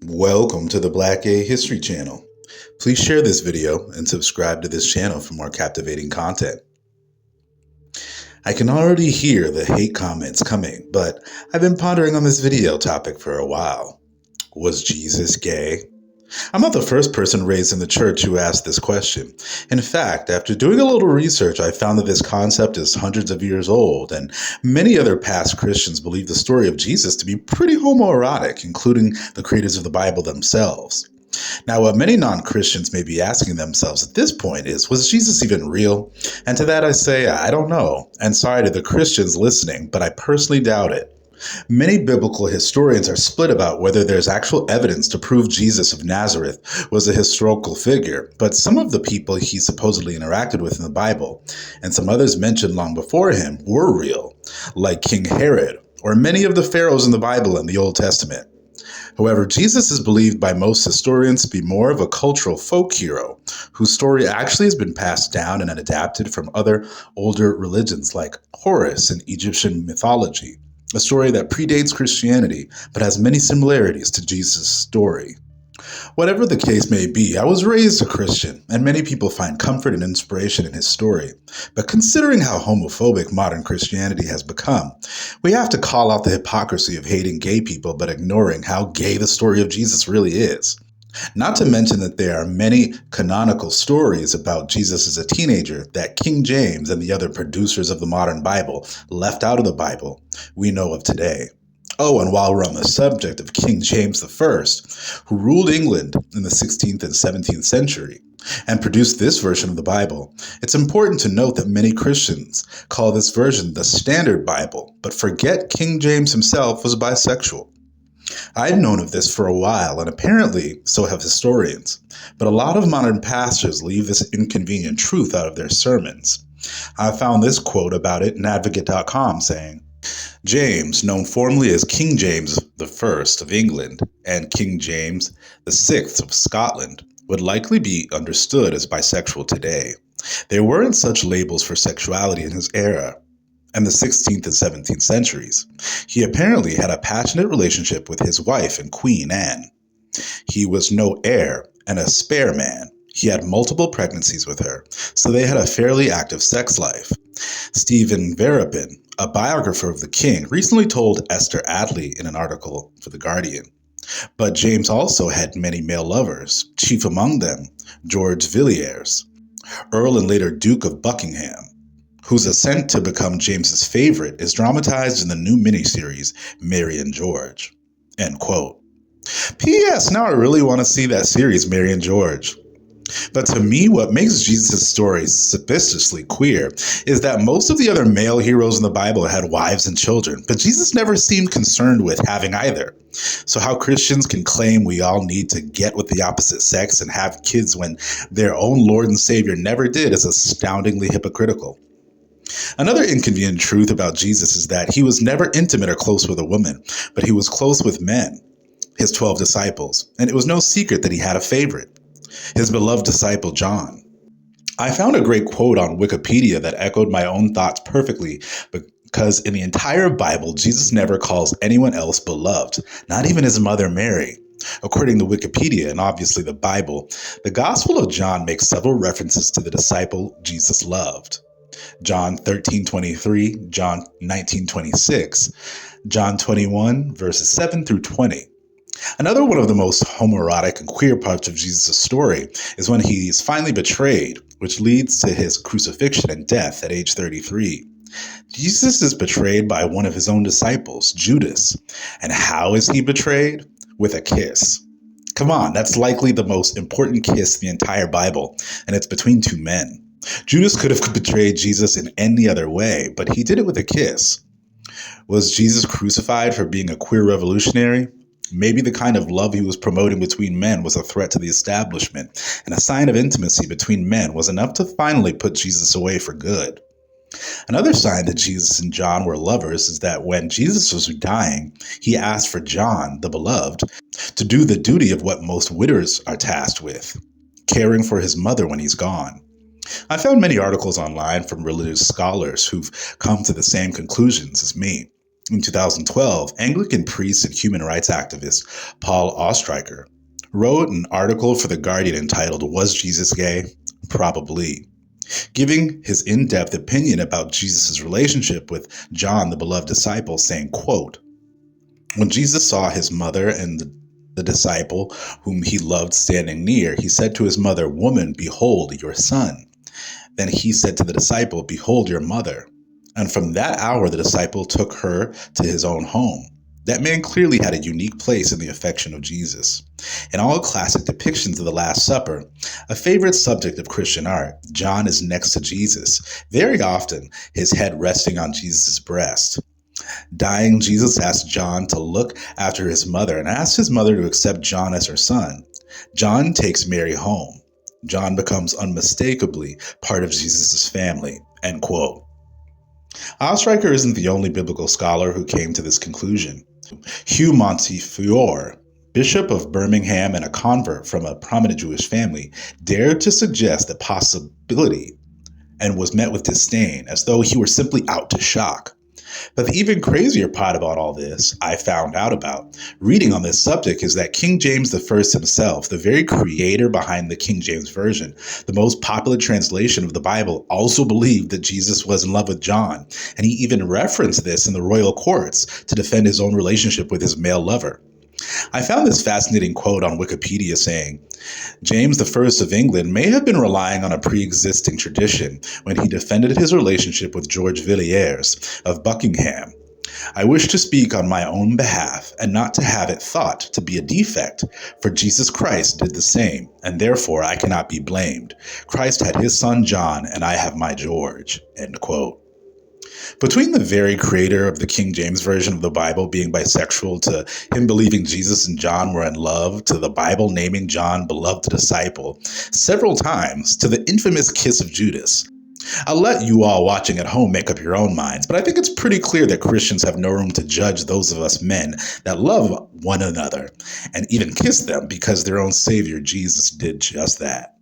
Welcome to the Black Gay History Channel. Please share this video and subscribe to this channel for more captivating content. I can already hear the hate comments coming, but I've been pondering on this video topic for a while. Was Jesus gay? I'm not the first person raised in the church who asked this question. In fact, after doing a little research, I found that this concept is hundreds of years old, and many other past Christians believe the story of Jesus to be pretty homoerotic, including the creators of the Bible themselves. Now, what many non-Christians may be asking themselves at this point is, was Jesus even real? And to that I say, I don't know. And sorry to the Christians listening, but I personally doubt it. Many biblical historians are split about whether there's actual evidence to prove Jesus of Nazareth was a historical figure, but some of the people he supposedly interacted with in the Bible, and some others mentioned long before him, were real, like King Herod, or many of the pharaohs in the Bible and the Old Testament. However, Jesus is believed by most historians to be more of a cultural folk hero, whose story actually has been passed down and adapted from other older religions like Horus in Egyptian mythology. A story that predates Christianity, but has many similarities to Jesus' story. Whatever the case may be, I was raised a Christian, and many people find comfort and inspiration in his story. But considering how homophobic modern Christianity has become, we have to call out the hypocrisy of hating gay people but ignoring how gay the story of Jesus really is. Not to mention that there are many canonical stories about Jesus as a teenager that King James and the other producers of the modern Bible left out of the Bible we know of today. Oh, and while we're on the subject of King James I, who ruled England in the 16th and 17th century and produced this version of the Bible, it's important to note that many Christians call this version the Standard Bible, but forget King James himself was bisexual. I've known of this for a while, and apparently so have historians, but a lot of modern pastors leave this inconvenient truth out of their sermons. I found this quote about it in Advocate.com saying, James, known formerly as King James I of England and King James VI of Scotland, would likely be understood as bisexual today. There weren't such labels for sexuality in his era and the 16th and 17th centuries. He apparently had a passionate relationship with his wife and Queen Anne. He was no heir and a spare man. He had multiple pregnancies with her, so they had a fairly active sex life. Stephen Verapin, a biographer of the king, recently told Esther Adley in an article for The Guardian. But James also had many male lovers, chief among them George Villiers, Earl and later Duke of Buckingham, whose ascent to become James's favorite is dramatized in the new miniseries Mary and George. End quote. P.S. Now I really want to see that series, Mary and George. But to me, what makes Jesus' story suspiciously queer is that most of the other male heroes in the Bible had wives and children, but Jesus never seemed concerned with having either. So how Christians can claim we all need to get with the opposite sex and have kids when their own Lord and Savior never did is astoundingly hypocritical. Another inconvenient truth about Jesus is that he was never intimate or close with a woman, but he was close with men, his 12 disciples, and it was no secret that he had a favorite, his beloved disciple John. I found a great quote on Wikipedia that echoed my own thoughts perfectly because in the entire Bible, Jesus never calls anyone else beloved, not even his mother Mary. According to Wikipedia and obviously the Bible, the Gospel of John makes several references to the disciple Jesus loved. John 13:23, John 19:26, John 21, verses 7 through 20. Another one of the most homoerotic and queer parts of Jesus' story is when he's finally betrayed, which leads to his crucifixion and death at age 33. Jesus is betrayed by one of his own disciples, Judas. And how is he betrayed? With a kiss. Come on, that's likely the most important kiss in the entire Bible, and it's between two men. Judas could have betrayed Jesus in any other way, but he did it with a kiss. Was Jesus crucified for being a queer revolutionary? Maybe the kind of love he was promoting between men was a threat to the establishment, and a sign of intimacy between men was enough to finally put Jesus away for good. Another sign that Jesus and John were lovers is that when Jesus was dying, he asked for John, the beloved, to do the duty of what most widows are tasked with, caring for his mother when he's gone. I found many articles online from religious scholars who've come to the same conclusions as me. In 2012, Anglican priest and human rights activist Paul Ostreicher wrote an article for The Guardian entitled, "Was Jesus Gay? Probably," giving his in-depth opinion about Jesus' relationship with John, the beloved disciple, saying, quote, "When Jesus saw his mother and the disciple whom he loved standing near, he said to his mother, 'Woman, behold your son.' Then he said to the disciple, 'Behold your mother.' And from that hour, the disciple took her to his own home." That man clearly had a unique place in the affection of Jesus. In all classic depictions of the Last Supper, a favorite subject of Christian art, John is next to Jesus, very often his head resting on Jesus' breast. Dying, Jesus asked John to look after his mother and asked his mother to accept John as her son. John takes Mary home. John becomes unmistakably part of Jesus' family, end quote. Ostreicher isn't the only biblical scholar who came to this conclusion. Hugh Montefiore, Bishop of Birmingham and a convert from a prominent Jewish family, dared to suggest the possibility and was met with disdain, as though he were simply out to shock. But the even crazier part about all this, I found out about reading on this subject, is that King James I himself, the very creator behind the King James Version, the most popular translation of the Bible, also believed that Jesus was in love with John, and he even referenced this in the royal courts to defend his own relationship with his male lover. I found this fascinating quote on Wikipedia saying, "James I of England may have been relying on a pre-existing tradition when he defended his relationship with George Villiers of Buckingham. I wish to speak on my own behalf and not to have it thought to be a defect, for Jesus Christ did the same, and therefore I cannot be blamed. Christ had his son John, and I have my George," end quote. Between the very creator of the King James Version of the Bible being bisexual, to him believing Jesus and John were in love, to the Bible naming John beloved disciple several times, to the infamous kiss of Judas, I'll let you all watching at home make up your own minds, but I think it's pretty clear that Christians have no room to judge those of us men that love one another and even kiss them, because their own Savior Jesus did just that.